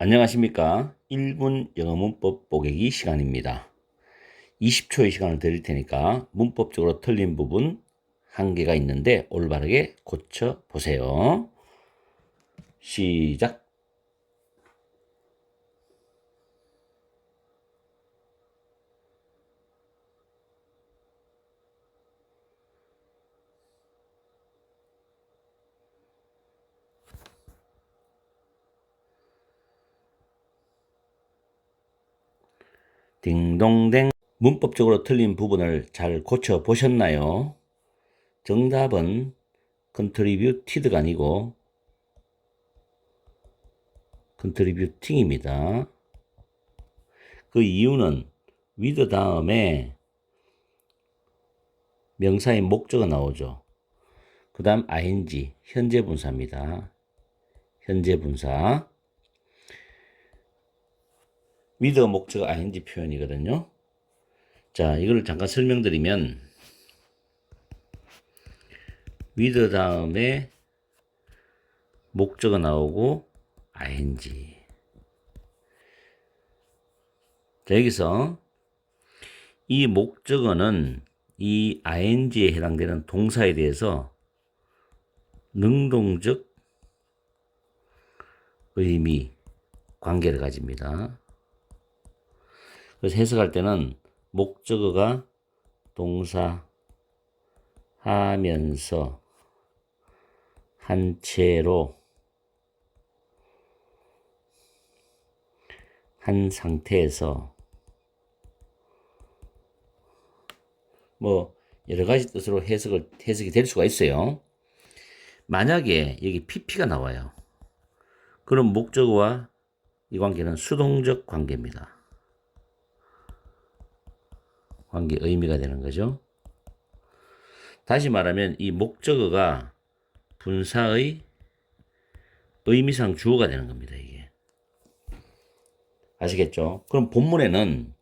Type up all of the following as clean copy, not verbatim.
안녕하십니까. 1분 영어 문법 보객이 시간입니다. 20초의 시간을 드릴 테니까 문법적으로 틀린 부분 한 개가 있는데 올바르게 고쳐 보세요. 시작. 딩동댕. 문법적으로 틀린 부분을 잘 고쳐 보셨나요? 정답은 contributed가 아니고 contributing입니다. 그 이유는 with 다음에 명사의 목적어 나오죠. 그 다음 ing, 현재 분사입니다. 현재 분사. with 목적어 ing 표현이거든요. 자, 이걸 잠깐 설명드리면 with 다음에 목적어 나오고 ing. 자, 여기서 이 목적어는 이 ing에 해당되는 동사에 대해서 능동적 의미, 관계를 가집니다. 그래서 해석할 때는 목적어가 동사 하면서 한 채로 한 상태에서 뭐 여러 가지 뜻으로 해석이 될 수가 있어요. 만약에 여기 pp가 나와요. 그럼 목적어와 이 관계는 수동적 관계입니다. 관계 의미가 되는 거죠. 다시 말하면 이 목적어가 분사의 의미상 주어가 되는 겁니다. 이게 아시겠죠? 그럼 본문에는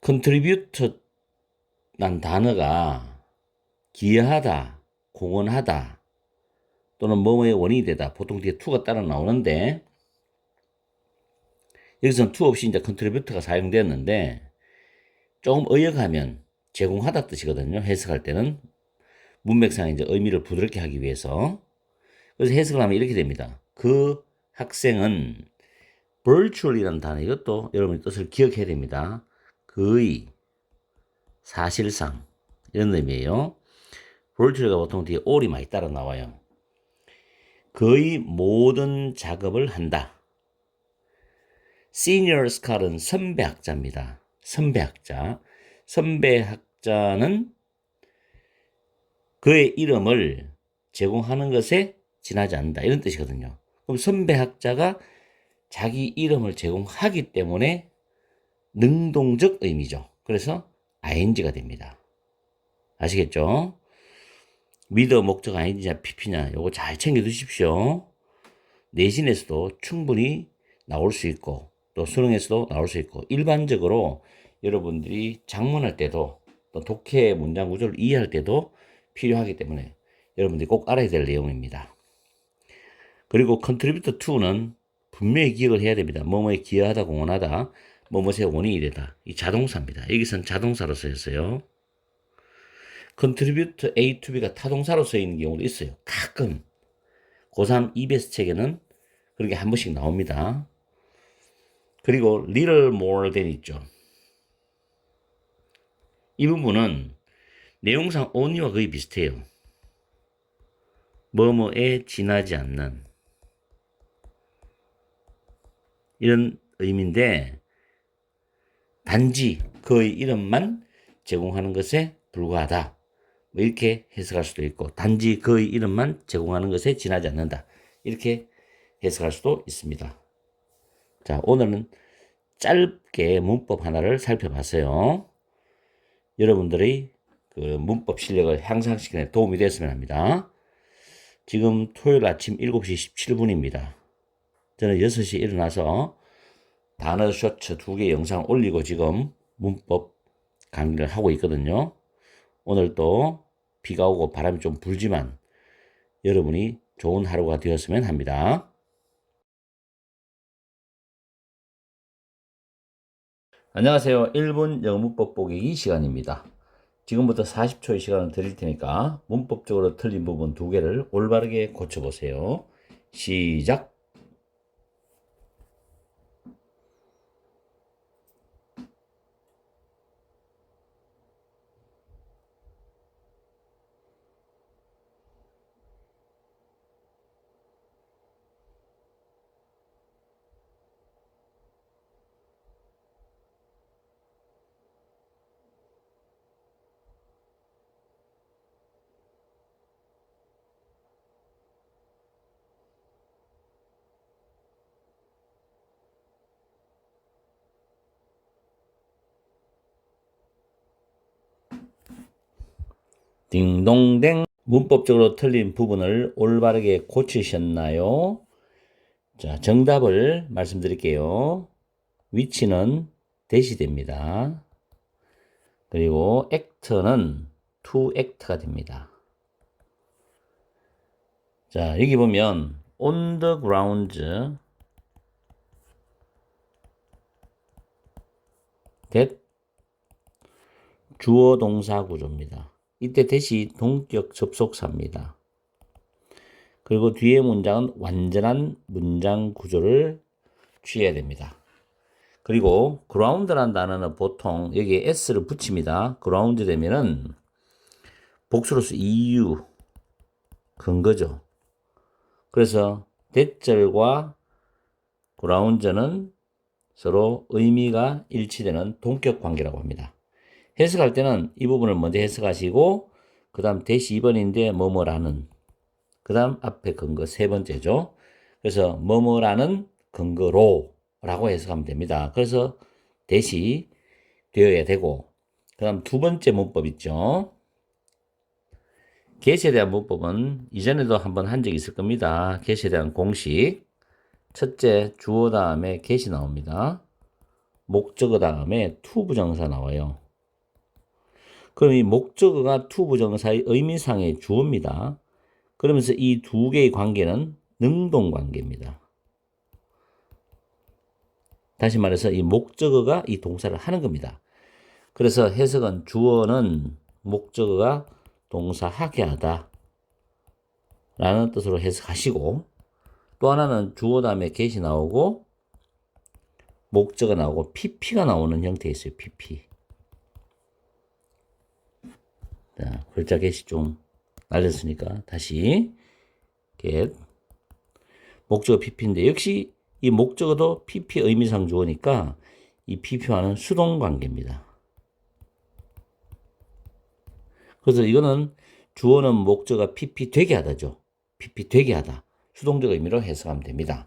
contribute 난 단어가 기여하다, 공헌하다 또는 뭐뭐의 원인이 되다. 보통 뒤에 to가 따라 나오는데 여기서는 to 없이 이제 contribute가 사용되었는데 조금 의역하면 제공하다 뜻이거든요. 해석할 때는 문맥상 이제 의미를 부드럽게 하기 위해서. 그래서 해석을 하면 이렇게 됩니다. 그 학생은 virtual이라는 단어, 이것도 여러분이 뜻을 기억해야 됩니다. 거의, 사실상 이런 의미예요. virtual가 보통 뒤에 all이 많이 따라 나와요. 거의 모든 작업을 한다. Senior Scholar은 선배학자입니다. 선배학자. 선배학자는 그의 이름을 제공하는 것에 지나지 않는다. 이런 뜻이거든요. 그럼 선배학자가 자기 이름을 제공하기 때문에 능동적 의미죠. 그래서 ing가 됩니다. 아시겠죠? with 목적 ing냐 pp냐 요거 잘 챙겨 두십시오. 내신에서도 충분히 나올 수 있고 또 수능에서도 나올 수 있고 일반적으로 여러분들이 작문할 때도 또 독해 문장 구조를 이해할 때도 필요하기 때문에 여러분들이 꼭 알아야 될 내용입니다. 그리고 contribute to는 분명히 기억을 해야 됩니다. 뭐뭐에 기여하다, 공헌하다, 뭐뭐의 원인이 되다. 이 자동사입니다. 여기서는 자동사로 쓰였어요. contribute A to B가 타동사로 쓰이는 경우도 있어요. 가끔 고3 EBS 책에는 그렇게 한 번씩 나옵니다. 그리고 little more than 있죠. 이 부분은 내용상 only와 거의 비슷해요. 뭐뭐에 지나지 않는 이런 의미인데 단지 그의 이름만 제공하는 것에 불과하다. 뭐 이렇게 해석할 수도 있고 단지 그의 이름만 제공하는 것에 지나지 않는다. 이렇게 해석할 수도 있습니다. 자, 오늘은 짧게 문법 하나를 살펴봤어요. 여러분들의 그 문법 실력을 향상시키는 데 도움이 되었으면 합니다. 지금 토요일 아침 7시 17분입니다. 저는 6시에 일어나서 단어 쇼츠 2개 영상 올리고 지금 문법 강의를 하고 있거든요. 오늘도 비가 오고 바람이 좀 불지만 여러분이 좋은 하루가 되었으면 합니다. 안녕하세요. 1분 영어 문법 보기 시간입니다. 지금부터 40초의 시간을 드릴 테니까 문법적으로 틀린 부분 2개를 올바르게 고쳐보세요. 시작! 딩동댕. 문법적으로 틀린 부분을 올바르게 고치셨나요? 자, 정답을 말씀드릴게요. 위치는 대시됩니다. 그리고 act는 to act가 됩니다. 자, 여기 보면 on the ground that 주어 동사 구조입니다. 이때 대시 동격 접속사입니다. 그리고 뒤에 문장은 완전한 문장 구조를 취해야 됩니다. 그리고 ground라는 단어는 보통 여기에 s를 붙입니다. ground 되면은 복수로서 이유, 근거죠. 그래서 대절과 ground는 서로 의미가 일치되는 동격 관계라고 합니다. 해석할 때는 이 부분을 먼저 해석하시고 그 다음 대시 2번인데 뭐뭐라는 그 다음 앞에 근거 3번째죠. 그래서 뭐뭐라는 근거로 라고 해석하면 됩니다. 그래서 대시 되어야 되고 그 다음 2번째 문법 있죠. get에 대한 문법은 이전에도 한번 한 적이 있을 겁니다. get에 대한 공식 첫째 주어 다음에 get이 나옵니다. 목적어 다음에 to 부정사 나와요. 그럼 이 목적어가 to 부정사의 의미상의 주어입니다. 그러면서 이 2개의 관계는 능동 관계입니다. 다시 말해서 이 목적어가 이 동사를 하는 겁니다. 그래서 해석은 주어는 목적어가 동사 하게 하다 라는 뜻으로 해석하시고 또 하나는 주어 다음에 get이 나오고 목적어 나오고 pp가 나오는 형태에 있어요. pp. 자, 글자 get이 좀 날렸으니까 다시 get 목적어 pp인데 역시 이 목적어도 pp 의미상 주어니까 이 pp와는 수동 관계입니다. 그래서 이거는 주어는 목적어가 pp 되게 하다죠. pp 되게 하다. 수동적 의미로 해석하면 됩니다.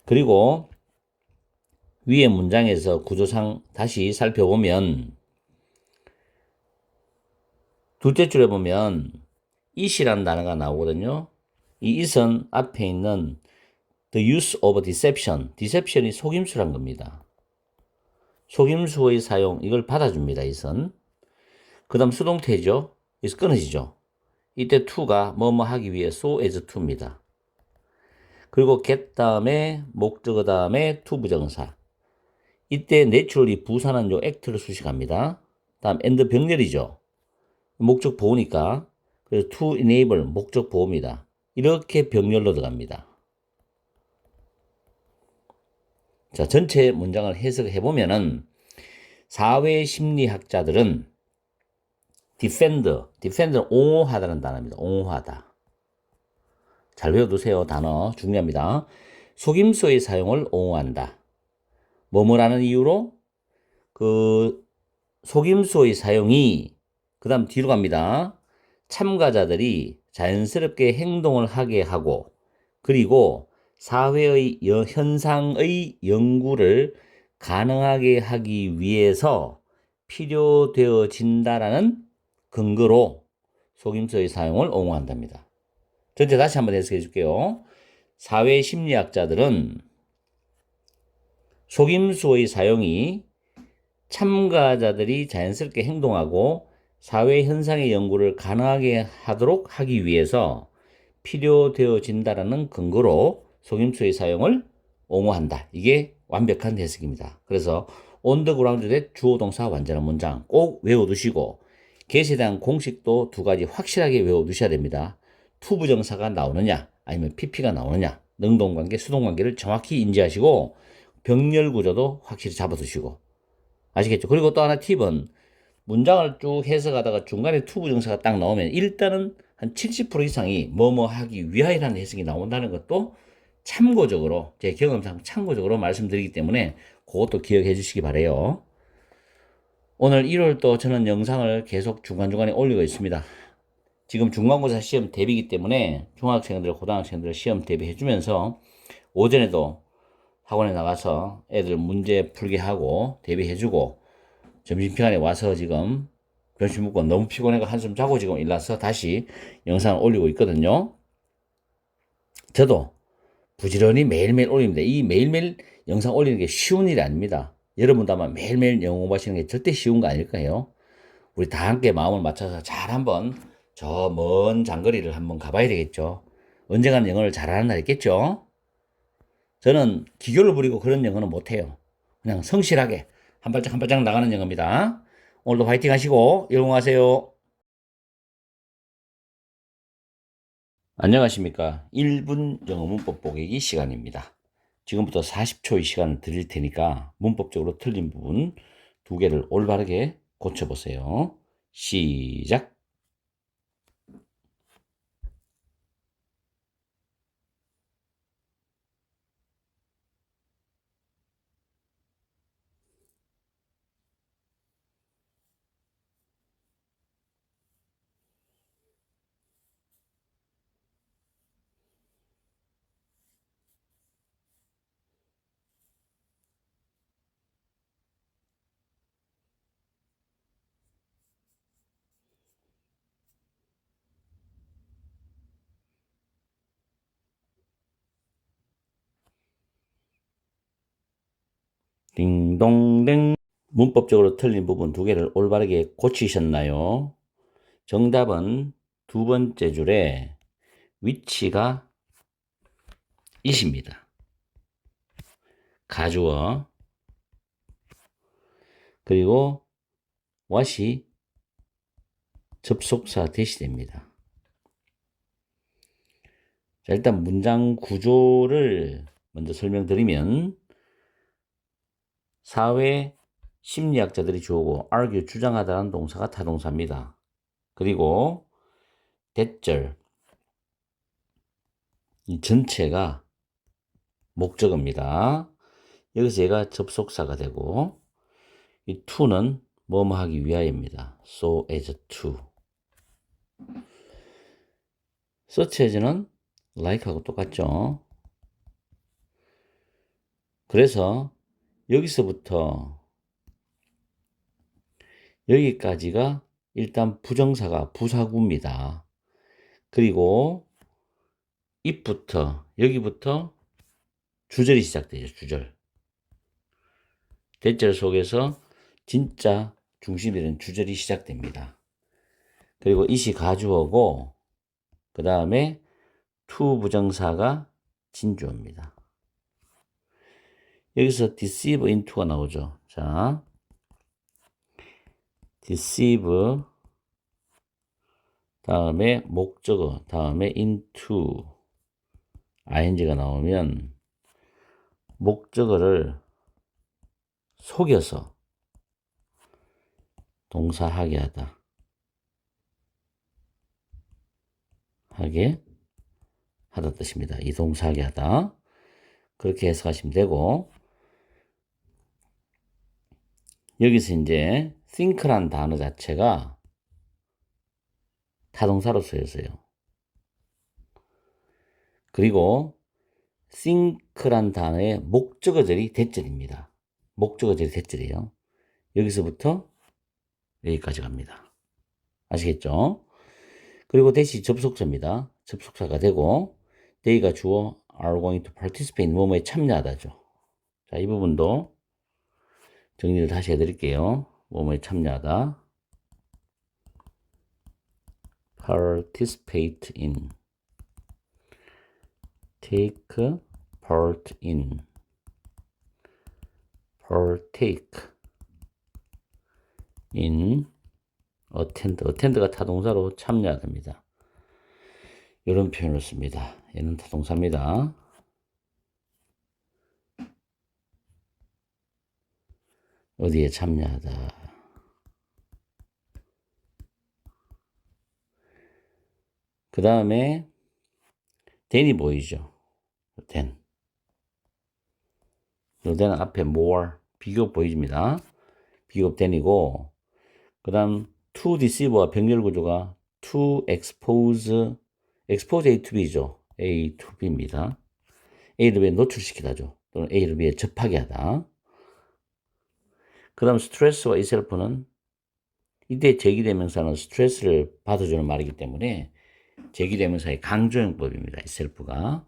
그리고 위에 문장에서 구조상 다시 살펴보면 둘째 줄에 보면 it이라는 단어가 나오거든요. 이 it은 앞에 있는 the use of deception, deception이 속임수란 겁니다. 속임수의 사용, 이걸 받아줍니다. it은. 그 다음 수동태죠. 여기서 끊어지죠. 이때 to가 뭐뭐 하기 위해 so as to입니다. 그리고 get 다음에 목적어 다음에 to 부정사. 이때 naturally 부사는 요 act를 수식합니다. 다음 and 병렬이죠. 목적 보호니까. 그래서 to enable 목적 보호입니다. 이렇게 병렬로 들어갑니다. 자, 전체 문장을 해석해 보면은 사회 심리학자들은 defender는 옹호하다는 단어입니다. 옹호하다. 잘 외워두세요. 단어 중요합니다. 속임수의 사용을 옹호한다. 뭐뭐라는 이유로 그 속임수의 사용이 그 다음 뒤로 갑니다. 참가자들이 자연스럽게 행동을 하게 하고 그리고 사회의 현상의 연구를 가능하게 하기 위해서 필요되어진다라는 근거로 속임수의 사용을 옹호한답니다. 전체 다시 한번 해석해 줄게요. 사회 심리학자들은 속임수의 사용이 참가자들이 자연스럽게 행동하고 사회 현상의 연구를 가능하게 하도록 하기 위해서 필요되어진다라는 근거로 속임수의 사용을 옹호한다. 이게 완벽한 해석입니다. 그래서 on the ground 대 주어 동사 완전한 문장 꼭 외워두시고 get에 대한 공식도 두 가지 확실하게 외워두셔야 됩니다. to 부정사가 나오느냐 아니면 pp가 나오느냐 능동관계, 수동관계를 정확히 인지하시고 병렬 구조도 확실히 잡아두시고 아시겠죠? 그리고 또 하나 팁은 문장을 쭉 해석하다가 중간에 to 부정사가 딱 나오면 일단은 한 70% 이상이 뭐뭐 하기 위하여라는 해석이 나온다는 것도 참고적으로 제 경험상 참고적으로 말씀드리기 때문에 그것도 기억해 주시기 바래요. 오늘 1월 또 저는 영상을 계속 중간중간에 올리고 있습니다. 지금 중간고사 시험 대비이기 때문에 중학생들, 고등학생들 시험 대비해 주면서 오전에도 학원에 나가서 애들 문제 풀게 하고 대비해 주고 점심시간에 와서 지금 점심 먹고 너무 피곤해서 한숨 자고 지금 일어나서 다시 영상을 올리고 있거든요. 저도 부지런히 매일매일 올립니다. 이 매일매일 영상 올리는 게 쉬운 일이 아닙니다. 여러분도 아마 매일매일 영어 공부하시는 게 절대 쉬운 거 아닐 거예요. 우리 다 함께 마음을 맞춰서 잘 한번 저 먼 장거리를 한번 가봐야 되겠죠. 언젠가는 영어를 잘하는 날 있겠죠. 저는 기교를 부리고 그런 영어는 못해요. 그냥 성실하게 한 발짝 한 발짝 나가는 영어입니다. 오늘도 화이팅 하시고 영어하세요. 안녕하십니까. 1분 영어 문법 보기 시간입니다. 지금부터 40초의 시간을 드릴 테니까 문법적으로 틀린 부분 두 개를 올바르게 고쳐보세요. 시작. 딩동댕. 문법적으로 틀린 부분 두 개를 올바르게 고치셨나요? 정답은 두 번째 줄에 위치가 it입니다. 가주어 그리고 what이 접속사 대시됩니다. 자, 일단 문장 구조를 먼저 설명드리면 사회 심리학자들이 주어고 argue 주장하다는 동사가 타동사입니다. 그리고 대절 이 전체가 목적어입니다. 여기서 얘가 접속사가 되고 이 to는 뭐뭐 하기 위하여입니다. so as to. such as는 like하고 똑같죠. 그래서 여기서부터 여기까지가 일단 부정사가 부사구입니다. 그리고 it부터 여기부터 주절이 시작되죠. 주절. 대절 속에서 진짜 중심이 되는 주절이 시작됩니다. 그리고 it이 가주어고 그 다음에 to 부정사가 진주어입니다. 여기서 deceive into가 나오죠. 자, deceive 다음에 목적어 다음에 into ing가 나오면 목적어를 속여서 동사하게 하다 뜻입니다. 이 동사하게 하다 그렇게 해석하시면 되고 여기서 이제 think란 단어 자체가 타동사로 쓰여서요. 그리고 think란 단어의 목적어절이 대절입니다. 목적어절이 대절이에요. 여기서부터 여기까지 갑니다. 아시겠죠? 그리고 대시 접속사입니다. 접속사가 되고 they가 주어 are going to participate 뭐뭐에 참여하다죠. 자, 이 부분도 정리를 다시 해드릴게요. 뭐뭐에 참여하다 participate in take part in partake in attend가 타동사로 참여합니다. 이런 표현을 씁니다. 얘는 타동사입니다. 어디에 참여하다. 그 다음에 then이 보이죠? then. then 앞에 more 비교급 보입니다. 비교급 then이고, 그 다음 to deceive와 병렬 구조가 to expose A to B죠. A to B입니다. A를 B에 노출시키다죠. 또는 A를 B에 접하게 하다. 그 다음 스트레스와 이셀프는 이때 제기대명사는 스트레스를 받아주는 말이기 때문에 제기대명사의 강조형법입니다. 이셀프가.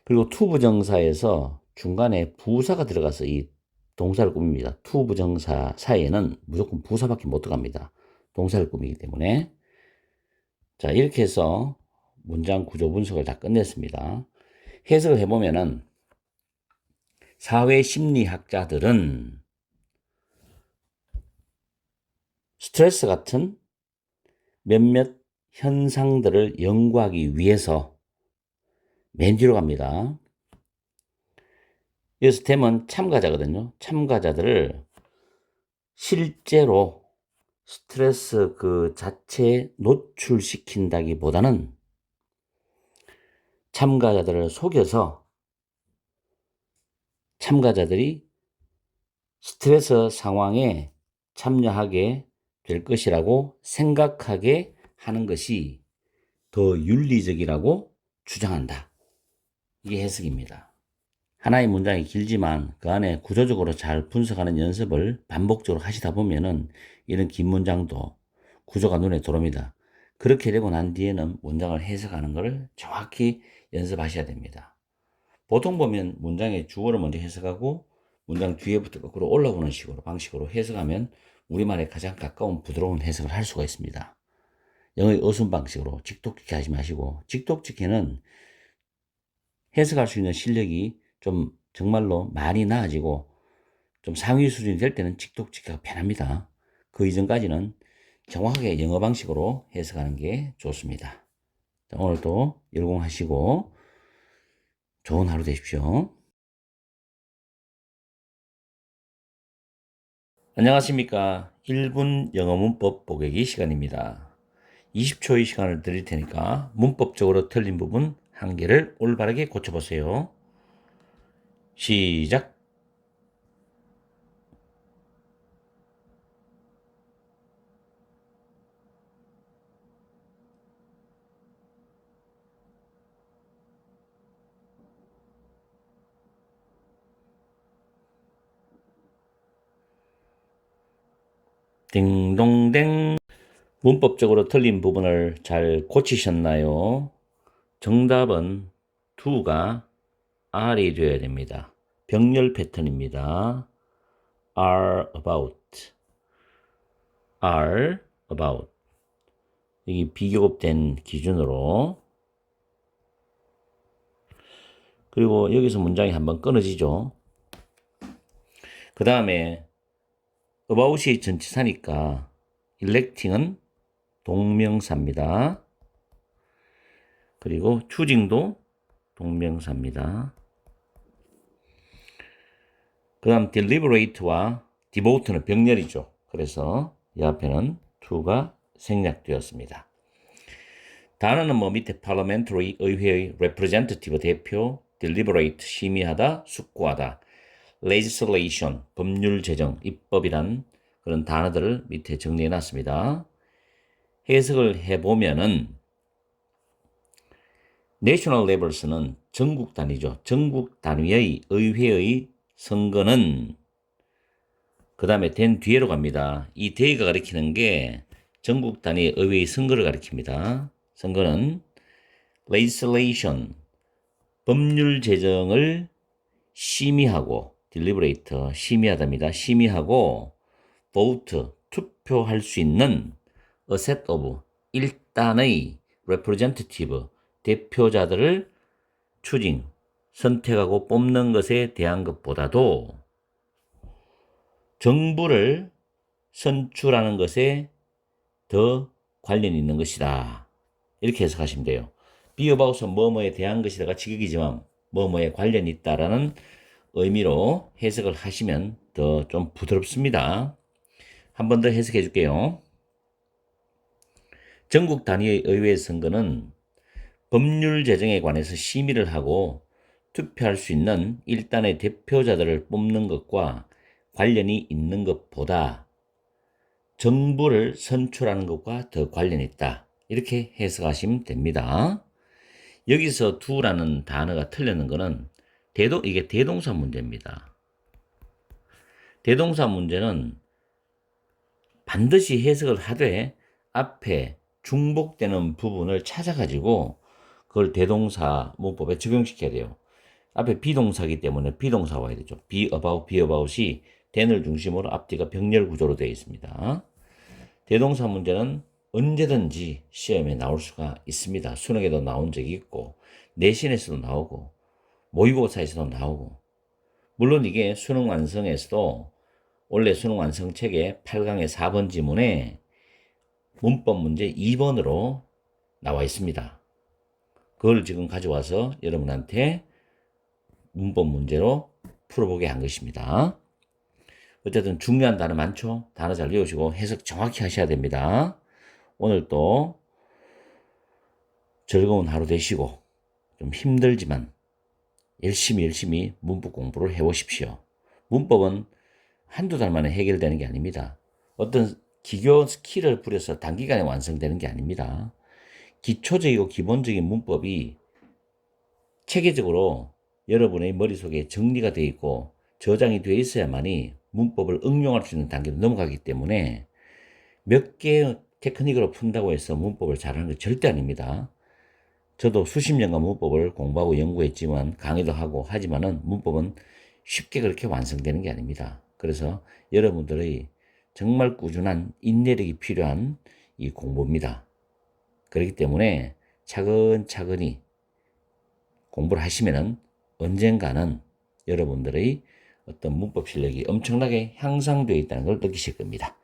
그리고 to 부정사에서 중간에 부사가 들어가서 이 동사를 꾸밉니다. to 부정사 사이에는 무조건 부사밖에 못 들어갑니다. 동사를 꾸미기 때문에. 자, 이렇게 해서 문장 구조 분석을 다 끝냈습니다. 해석을 해보면은 사회 심리학자들은 스트레스 같은 몇몇 현상들을 연구하기 위해서 맨 뒤로 갑니다. 여기서 댐은 참가자거든요. 참가자들을 실제로 스트레스 그 자체에 노출시킨다기보다는 참가자들을 속여서 참가자들이 스트레스 상황에 참여하게 될 것이라고 생각하게 하는 것이 더 윤리적이라고 주장한다. 이게 해석입니다. 하나의 문장이 길지만 그 안에 구조적으로 잘 분석하는 연습을 반복적으로 하시다 보면은 이런 긴 문장도 구조가 눈에 들어옵니다. 그렇게 되고 난 뒤에는 문장을 해석하는 것을 정확히 연습하셔야 됩니다. 보통 보면 문장의 주어를 먼저 해석하고 문장 뒤에부터 거꾸로 올라오는 식으로 방식으로 해석하면 우리말에 가장 가까운 부드러운 해석을 할 수가 있습니다. 영어의 어순 방식으로 직독직해 하지 마시고, 직독직해는 해석할 수 있는 실력이 좀 정말로 많이 나아지고 좀 상위 수준이 될 때는 직독직해가 편합니다. 그 이전까지는 정확하게 영어 방식으로 해석하는 게 좋습니다. 자, 오늘도 열공하시고 좋은 하루 되십시오. 안녕하십니까. 1분 영어 문법 보객이 시간입니다. 20초의 시간을 드릴 테니까 문법적으로 틀린 부분 한 개를 올바르게 고쳐보세요. 시작. 딩동댕. 문법적으로 틀린 부분을 잘 고치셨나요? 정답은 2가 R이 되어야 됩니다. 병렬 패턴입니다. are about, are about. 여기 비교급된 기준으로. 그리고 여기서 문장이 한번 끊어지죠. 그 다음에 about이 전치사니까 electing은 동명사입니다. 그리고 choosing도 동명사입니다. 그 다음 deliberate와 devote는 병렬이죠. 그래서 이 앞에는 to가 생략되었습니다. 단어는 뭐 밑에 parliamentary 의회의 representative 대표, deliberate 심의하다, 숙고하다, legislation 법률 제정, 입법이란 그런 단어들을 밑에 정리해 놨습니다. 해석을 해보면은 national levels는 전국 단위죠. 전국 단위의 의회의 선거는 그 다음에 된 뒤에로 갑니다. 이 대가 가리키는 게 전국 단위 의회의 선거를 가리킵니다. 선거는 legislation 법률 제정을 심의하고 deliberate 심의하답니다. 심의하고 vote 투표할 수 있는 a set of 일단의 representative 대표자들을 choosing 선택하고 뽑는 것에 대한 것보다도 정부를 선출하는 것에 더 관련이 있는 것이다. 이렇게 해석하시면 돼요. be about은 뭐뭐에 대한 것이다가 직역이지만 뭐뭐에 관련이 있다라는 의미로 해석을 하시면 더 좀 부드럽습니다. 한 번 더 해석해 줄게요. 전국 단위의 의회 선거는 법률 제정에 관해서 심의를 하고 투표할 수 있는 일단의 대표자들을 뽑는 것과 관련이 있는 것보다 정부를 선출하는 것과 더 관련이 있다. 이렇게 해석하시면 됩니다. 여기서 두라는 단어가 틀리는 것은 이게 대동사 문제입니다. 대동사 문제는 반드시 해석을 하되 앞에 중복되는 부분을 찾아가지고 그걸 대동사 문법에 적용시켜야 돼요. 앞에 비동사이기 때문에 비동사 와야 되죠. be about이 then을 중심으로 앞뒤가 병렬 구조로 되어 있습니다. 대동사 문제는 언제든지 시험에 나올 수가 있습니다. 수능에도 나온 적이 있고 내신에서도 나오고 모의고사에서도 나오고, 물론 이게 수능 완성에서도 원래 수능 완성 책의 8강의 4번 지문에 문법 문제 2번으로 나와 있습니다. 그걸 지금 가져와서 여러분한테 문법 문제로 풀어보게 한 것입니다. 어쨌든 중요한 단어 많죠? 단어 잘 외우시고 해석 정확히 하셔야 됩니다. 오늘 또 즐거운 하루 되시고 좀 힘들지만 열심히 문법 공부를 해보십시오. 문법은 한두 달 만에 해결되는 게 아닙니다. 어떤 기교 스킬을 부려서 단기간에 완성되는 게 아닙니다. 기초적이고 기본적인 문법이 체계적으로 여러분의 머릿속에 정리가 되어 있고 저장이 되어 있어야만이 문법을 응용할 수 있는 단계로 넘어가기 때문에 몇 개의 테크닉으로 푼다고 해서 문법을 잘하는 게 절대 아닙니다. 저도 수십 년간 문법을 공부하고 연구했지만 강의도 하고 하지만은 문법은 쉽게 그렇게 완성되는 게 아닙니다. 그래서 여러분들의 정말 꾸준한 인내력이 필요한 이 공부입니다. 그렇기 때문에 차근차근히 공부를 하시면은 언젠가는 여러분들의 어떤 문법 실력이 엄청나게 향상되어 있다는 걸 느끼실 겁니다.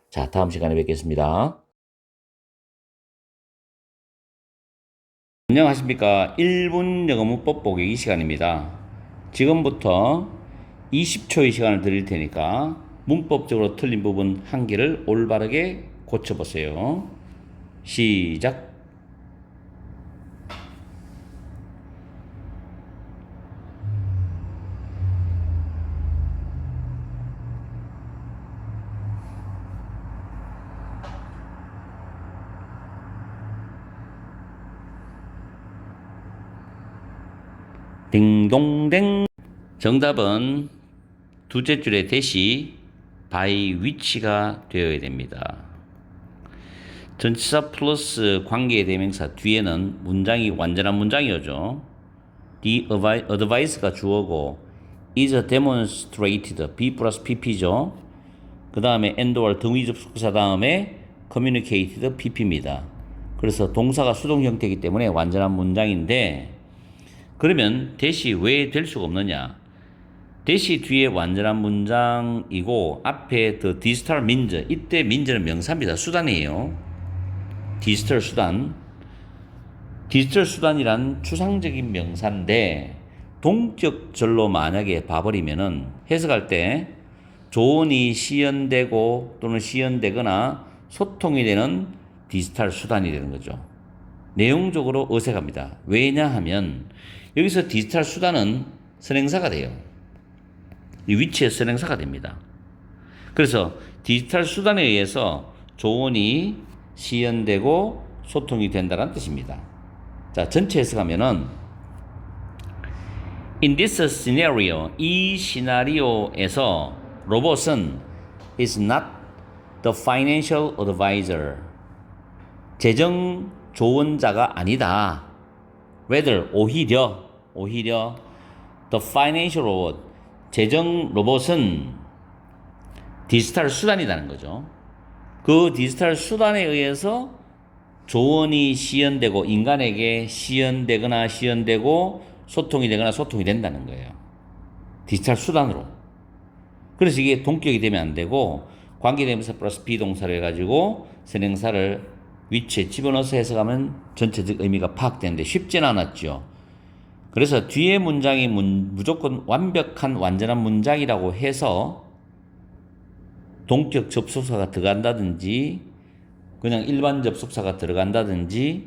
자, 다음 시간에 뵙겠습니다. 안녕하십니까. 1분 영어 문법 보기 시간입니다. 지금부터 20초의 시간을 드릴 테니까 문법적으로 틀린 부분 한 개를 올바르게 고쳐보세요. 시작. 딩동댕. 정답은 두째 줄의 대시 by which가 되어야 됩니다. 전치사 플러스 관계의 대명사 뒤에는 문장이 완전한 문장이 오죠. The advice가 주어고 is demonstrated B 플러스 PP죠. 그 다음에 andor 등위 접속사 다음에 communicated PP입니다. 그래서 동사가 수동 형태이기 때문에 완전한 문장인데, 그러면 대시 왜 될 수가 없느냐? 대시 뒤에 완전한 문장이고 앞에 the digital means, 이때 means는 명사입니다. 수단이에요. 디지털 수단. 디지털 수단이란 추상적인 명사인데 동격절로 만약에 봐버리면은 해석할 때 조언이 시연되고 또는 시연되거나 소통이 되는 디지털 수단이 되는 거죠. 내용적으로 어색합니다. 왜냐하면 여기서 디지털 수단은 선행사가 돼요. 이 위치에 선행사가 됩니다. 그래서 디지털 수단에 의해서 조언이 시연되고 소통이 된다는 뜻입니다. 자, 전체 해석하면은 In this scenario, 이 시나리오에서 로봇은 is not the financial advisor. 재정 조언자가 아니다. Rather, 오히려 the financial robot, 재정 로봇은 디지털 수단이라는 거죠. 그 디지털 수단에 의해서 조언이 시연되고 인간에게 시연되거나 시연되고 소통이 되거나 소통이 된다는 거예요. 디지털 수단으로. 그래서 이게 동격이 되면 안 되고 관계대명사 플러스 비동사를 해가지고 선행사를 위치에 집어넣어서 해석하면 전체적 의미가 파악되는데 쉽진 않았죠. 그래서 뒤에 문장이 무조건 완벽한 완전한 문장이라고 해서 동격 접속사가 들어간다든지 그냥 일반 접속사가 들어간다든지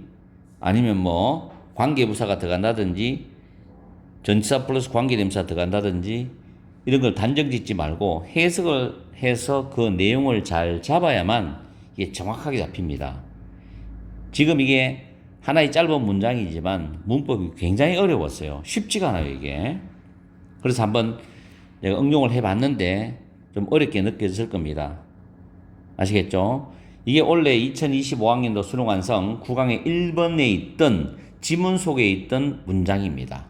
아니면 뭐 관계부사가 들어간다든지 전치사 플러스 관계대명사 들어간다든지 이런 걸 단정 짓지 말고 해석을 해서 그 내용을 잘 잡아야만 이게 정확하게 잡힙니다. 지금 이게 하나의 짧은 문장이지만 문법이 굉장히 어려웠어요. 쉽지가 않아요, 이게. 그래서 한번 내가 응용을 해봤는데 좀 어렵게 느껴졌을 겁니다. 아시겠죠? 이게 원래 2025학년도 수능 완성 9강의 1번에 있던 지문 속에 있던 문장입니다.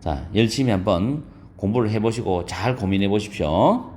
자, 열심히 한번 공부를 해보시고 잘 고민해 보십시오.